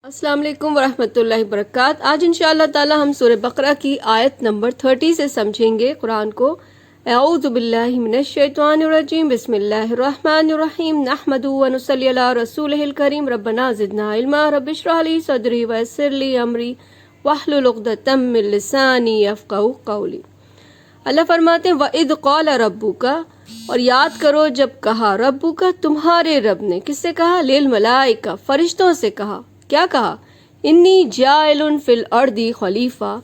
السلام علیکم ورحمۃ اللہ وبرکاتہ۔ آج انشاءاللہ تعالی ہم سورہ بقرہ کی آیت نمبر 30 سے سمجھیں گے قرآن کو۔ اعوذ باللہ من الشیطان الرجیم، بسم اللہ الرحمن الرحیم، نحمدہ ونصلی علی رسولہ الکریم، ربنا زدنا علما، رب اشرح لی صدری ویسر لی امری واحلل عقدۃ من لسانی یفقہوا قولی۔ اللہ فرماتے ہیں وَإِذْ قَالَ رَبُّكَ، اور یاد کرو جب کہا ربک تمہارے رب نے، کس سے کہا؟ للملائکہ، فرشتوں سے کہا۔ کیا کہا؟ انی جاعل فی الارض خلیفہ،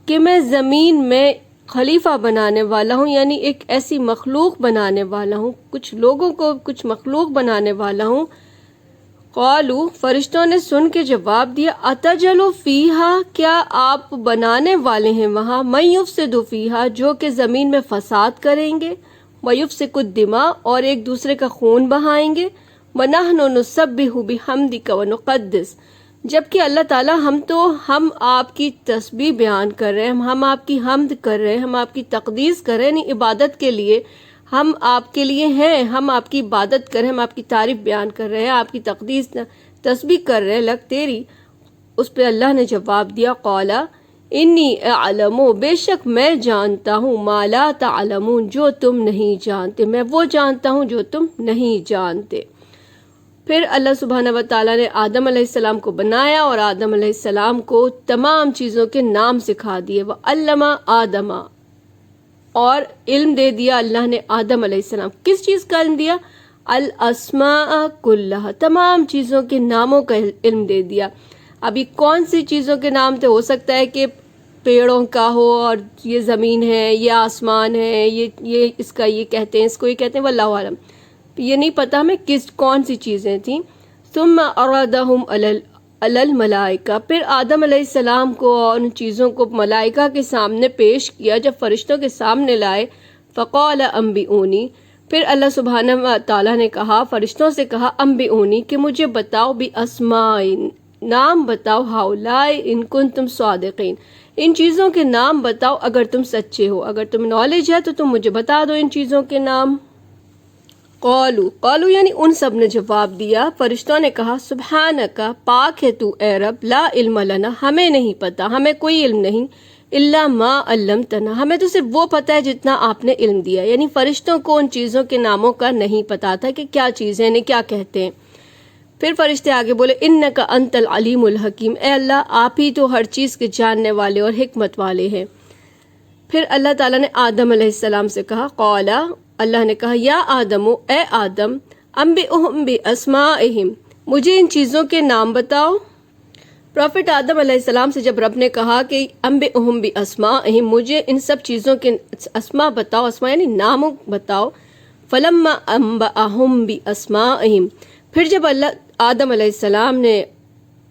کہ میں زمین میں خلیفہ بنانے والا ہوں، یعنی ایک ایسی مخلوق بنانے والا ہوں، کچھ لوگوں کو کچھ مخلوق بنانے والا ہوں۔ قالوا، فرشتوں نے سن کے جواب دیا، اتجل فیہا، کیا آپ بنانے والے ہیں وہاں، من یفسد فیہا، جو کہ زمین میں فساد کریں گے، ویفسک الدماء، اور ایک دوسرے کا خون بہائیں گے، ونحن نسبح بحمدک ونقدس، جبکہ اللہ تعالیٰ ہم آپ کی تسبیح بیان کر رہے ہیں، ہم آپ کی حمد کر رہے ہیں، ہم آپ کی تقدیس کر رہے ہیں، یعنی عبادت کے لیے ہم آپ کے لیے ہیں، ہم آپ کی عبادت کر رہے ہیں، ہم آپ کی تعریف بیان کر رہے ہیں، آپ کی تقدیس تسبیح کر رہے ہیں، لگ تیری۔ اس پہ اللہ نے جواب دیا، قال انی اعلم، بے شک میں جانتا ہوں، ما لا تعلمون، جو تم نہیں جانتے، میں وہ جانتا ہوں جو تم نہیں جانتے۔ پھر اللہ سبحانہ و تعالیٰ نے آدم علیہ السلام کو بنایا اور آدم علیہ السلام کو تمام چیزوں کے نام سکھا دیے، وَعَلَّمَ آدَمَ، اور علم دے دیا اللہ نے آدم علیہ السلام۔ کس چیز کا علم دیا؟ الاسماء کلھا، تمام چیزوں کے ناموں کا علم دے دیا۔ ابھی کون سی چیزوں کے نام تھے؟ ہو سکتا ہے کہ پیڑوں کا ہو، اور یہ زمین ہے، یہ آسمان ہے، یہ اس کا یہ کہتے ہیں، اس کو یہ کہتے ہیں، واللہ عالم، یہ نہیں پتا ہمیں کون سی چیزیں تھیں۔ ثم عرضهم علی الملائکہ، پھر آدم علیہ السلام کو اور ان چیزوں کو ملائکہ کے سامنے پیش کیا، جب فرشتوں کے سامنے لائے، فقال انبئونی، پھر اللہ سبحانہ و تعالیٰ نے کہا، فرشتوں سے کہا، انبئونی، کہ مجھے بتاؤ، باسماء، نام بتاؤ، ہؤلاء ان کنتم صادقین، ان چیزوں کے نام بتاؤ اگر تم سچے ہو، اگر تم نالج ہے تو تم مجھے بتا دو ان چیزوں کے نام۔ قالو یعنی ان سب نے جواب دیا، فرشتوں نے کہا، سبحانک، پاک ہے تو اے رب، لا علم لنا، ہمیں نہیں پتا، ہمیں کوئی علم نہیں، الا ما علمتنا، ہمیں تو صرف وہ پتا ہے جتنا آپ نے علم دیا، یعنی فرشتوں کو ان چیزوں کے ناموں کا نہیں پتا تھا کہ کیا چیزیں ہیں، کیا کہتے ہیں۔ پھر فرشتے آگے بولے، انک انت العلیم الحکیم، اے اللہ آپ ہی تو ہر چیز کے جاننے والے اور حکمت والے ہیں۔ پھر اللہ تعالیٰ نے آدم علیہ السلام سے کہا، قال، اللہ نے کہا، یا آدم، اے آدم، انبئہم باسمائہم، مجھے ان چیزوں کے نام بتاؤ۔ پروفٹ آدم علیہ السلام سے جب رب نے کہا کہ انبئہم باسمائہم، مجھے ان سب چیزوں کے اسماء بتاؤ، اسماء یعنی نام بتاؤ، فلما انبأہم باسمائہم، پھر جب اللہ آدم علیہ السلام نے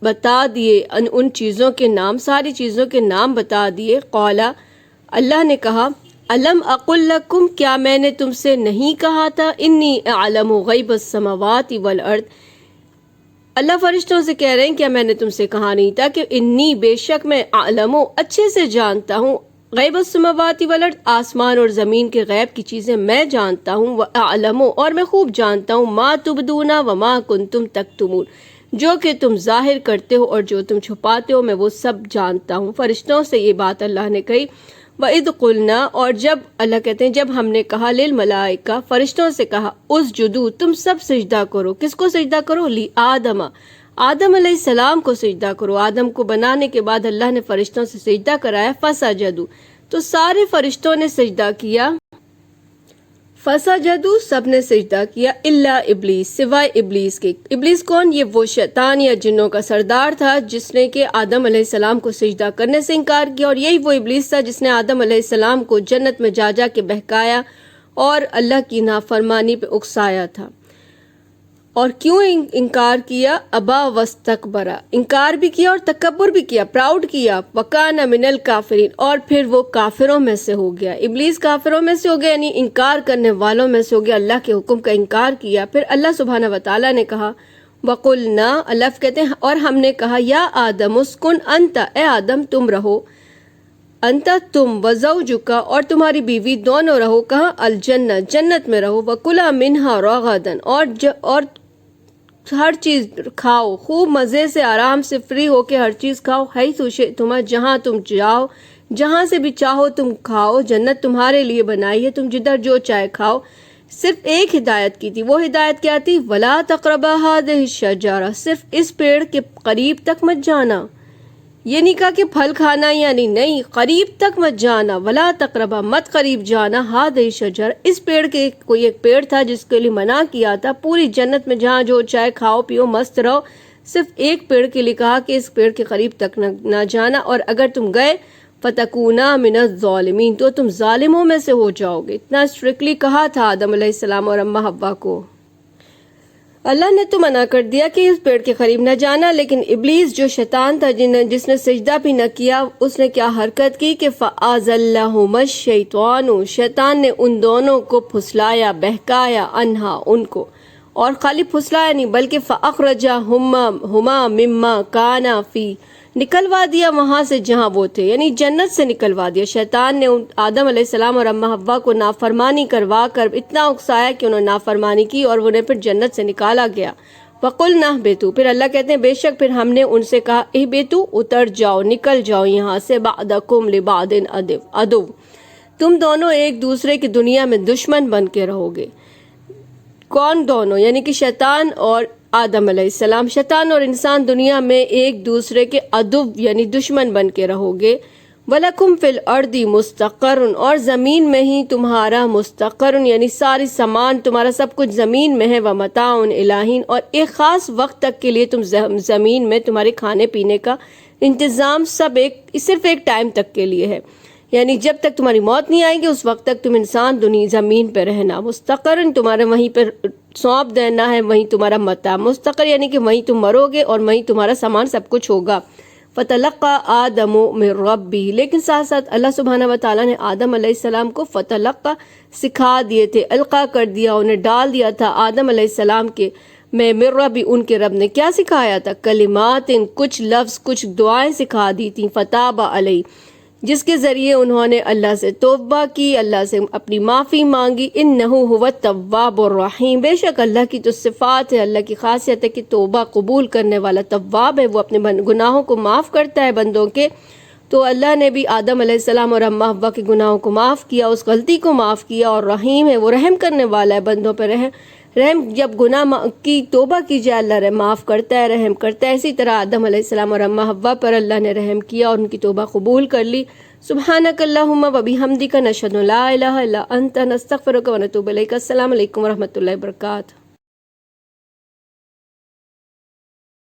بتا دیے ان چیزوں کے نام، ساری چیزوں کے نام بتا دیے، قال، اللہ نے کہا، الم اقل لکم، کیا میں نے تم سے نہیں کہا تھا، انی اعلم غیب السماوات والارض، اللہ فرشتوں سے کہہ رہے ہیں کیا میں نے تم سے کہا نہیں تھا کہ انی، بے شک میں، اعلم، اچھے سے جانتا ہوں، غیب السماوات والارض، آسمان اور زمین کے غیب کی چیزیں میں جانتا ہوں، واعلم، اور میں خوب جانتا ہوں، ما تبدون وما کنتم تکتمون، جو کہ تم ظاہر کرتے ہو اور جو تم چھپاتے ہو، میں وہ سب جانتا ہوں۔ فرشتوں سے یہ بات اللہ نے کہی۔ وَإِذْ قُلْنَا، اور جب اللہ کہتے ہیں جب ہم نے کہا، للملائکہ، فرشتوں سے کہا، اسجدوا، تم سب سجدہ کرو، کس کو سجدہ کرو؟ لآدم، آدم علیہ السلام کو سجدہ کرو۔ آدم کو بنانے کے بعد اللہ نے فرشتوں سے سجدہ کرایا، فسجدوا، تو سارے فرشتوں نے سجدہ کیا، فسجدوا، سب نے سجدہ کیا، الا ابلیس، سوائے ابلیس کے۔ ابلیس کون؟ یہ وہ شیطان یا جنوں کا سردار تھا جس نے کہ آدم علیہ السلام کو سجدہ کرنے سے انکار کیا، اور یہی وہ ابلیس تھا جس نے آدم علیہ السلام کو جنت میں جا جا کے بہکایا اور اللہ کی نافرمانی پہ اکسایا تھا۔ اور کیوں انکار کیا؟ ابا واستکبرا، انکار بھی کیا اور تکبر بھی کیا، پراؤڈ کیا، وکان من الکافرین، اور پھر وہ کافروں میں سے ہو گیا۔ ابلیس کافروں میں سے ہو گیا، یعنی انکار کرنے والوں میں سے ہو گیا، اللہ کے حکم کا انکار کیا۔ پھر اللہ سبحانہ و تعالیٰ نے کہا، وقلنا، اللہ کہتے ہیں اور ہم نے کہا، یا آدم اسکن انت، اے آدم تم رہو، انت تم، وزوجکا، اور تمہاری بیوی، دونوں رہو، کہاں؟ الجنہ، جنت میں رہو، وکلا منہا رغدن، اور ہر چیز کھاؤ، خوب مزے سے آرام سے فری ہو کے ہر چیز کھاؤ، حیث شئتما، جہاں تم جاؤ، جہاں سے بھی چاہو تم کھاؤ، جنت تمہارے لیے بنائی ہے، تم جدھر جو چاہے کھاؤ۔ صرف ایک ہدایت کی تھی، وہ ہدایت کیا تھی؟ وَلَا تَقْرَبَا هَٰذِهِ الشَّجَرَةَ، صرف اس پیڑ کے قریب تک مت جانا۔ یہ نہیں کہا کہ پھل کھانا یعنی نہیں، قریب تک مت جانا، وَلَا تَقْرَبَا، مت قریب جانا، هَٰذِهِ الشَّجَرَةَ، اس پیڑ کے، کوئی ایک پیڑ تھا جس کے لیے منع کیا تھا۔ پوری جنت میں جہاں جو چاہے کھاؤ پیو مست رہو، صرف ایک پیڑ کے لیے کہا کہ اس پیڑ کے قریب تک نہ جانا، اور اگر تم گئے فَتَكُونَا مِنَ الظَّالِمِينَ، تو تم ظالموں میں سے ہو جاؤ گے۔ اتنا اسٹرکٹلی کہا تھا آدم علیہ السلام اور اماں حوا کو۔ اللہ نے تو منع کر دیا کہ اس پیڑ کے قریب نہ جانا، لیکن ابلیس جو شیطان تھا جس نے سجدہ بھی نہ کیا، اس نے کیا حرکت کی کہ فَأَزَلَّهُمَا الشَّيْطَانُ، شیطان نے ان دونوں کو پھسلایا، بہکایا، انہا ان کو، اور خالی پھسلایا نہیں بلکہ فَأَخْرَجَهُمَا مِمَّا كَانَا فِيهِ، نکلوا دیا وہاں سے جہاں وہ تھے، یعنی جنت سے نکلوا دیا۔ شیطان نے آدم علیہ السلام اور اماں حوا کو نافرمانی کروا کر اتنا اکسایا کہ انہوں نے نافرمانی کی اور انہیں پھر جنت سے نکالا گیا۔ وَقُلْنَا اهْبِطُوا، پھر اللہ کہتے ہیں بے شک پھر ہم نے ان سے کہا اہبطوا، اتر جاؤ، نکل جاؤ یہاں سے، بَعْضُکُمْ لِبَعْضٍ عَدُوٌّ، تم دونوں ایک دوسرے کی دنیا میں دشمن بن کے رہو گے۔ کون دونوں؟ یعنی کہ شیطان اور آدم علیہ السلام، شیطان اور انسان دنیا میں ایک دوسرے کے عدو یعنی دشمن بن کے رہو گے۔ وَلَكُمْ فِي الْأَرْضِ مُسْتَقَرٌ، اور زمین میں ہی تمہارا مستقر یعنی ساری سامان تمہارا سب کچھ زمین میں ہے، وَمَتَاعٌ إِلَىٰ حِینٍ، اور ایک خاص وقت تک کے لیے تم زمین میں تمہارے کھانے پینے کا انتظام سب صرف ایک ٹائم تک کے لیے ہے، یعنی جب تک تمہاری موت نہیں آئے گی اس وقت تک تم انسان زمین پہ رہنا۔ مستقر تمہارے وہیں پہ سونپ دینا ہے، وہیں تمہارا متاع، مستقر یعنی کہ وہیں تم مرو گے اور وہیں تمہارا سامان سب کچھ ہوگا۔ فَتَلَقَّىٰ آدَمُ مِن رَبِّهِ، لیکن ساتھ ساتھ اللہ سبحانہ وتعالیٰ نے آدم علیہ السلام کو فتلقہ سکھا دیے تھے، القا کر دیا، انہیں ڈال دیا تھا آدم علیہ السلام کے میں من ربی، ان کے رب نے کیا سکھایا تھا؟ کلمات، کچھ لفظ، کچھ دعائیں سکھا دی تھیں، فتاب علیہ، جس کے ذریعے انہوں نے اللہ سے توبہ کی، اللہ سے اپنی معافی مانگی۔ انہ هو التواب الرحیم، بے شک اللہ کی تو صفات ہے، اللہ کی خاصیت ہے کہ توبہ قبول کرنے والا تواب ہے، وہ اپنے گناہوں کو معاف کرتا ہے بندوں کے۔ تو اللہ نے بھی آدم علیہ السلام اور اماں حوا کے گناہوں کو معاف کیا، اس غلطی کو معاف کیا، اور رحیم ہے، وہ رحم کرنے والا ہے بندوں پہ۔ رحم جب گناہ کی توبہ کی جائے اللہ معاف کرتا ہے، رحم کرتا ہے۔ اسی طرح آدم علیہ السلام اور اماں حوا پر اللہ نے رحم کیا اور ان کی توبہ قبول کر لی۔ سبحانک اللہم و بحمدک، نشہد ان لا الہ الا انت، نستغفرک و نتوب الیک۔ السلام علیکم و رحمۃ اللہ وبرکاتہ۔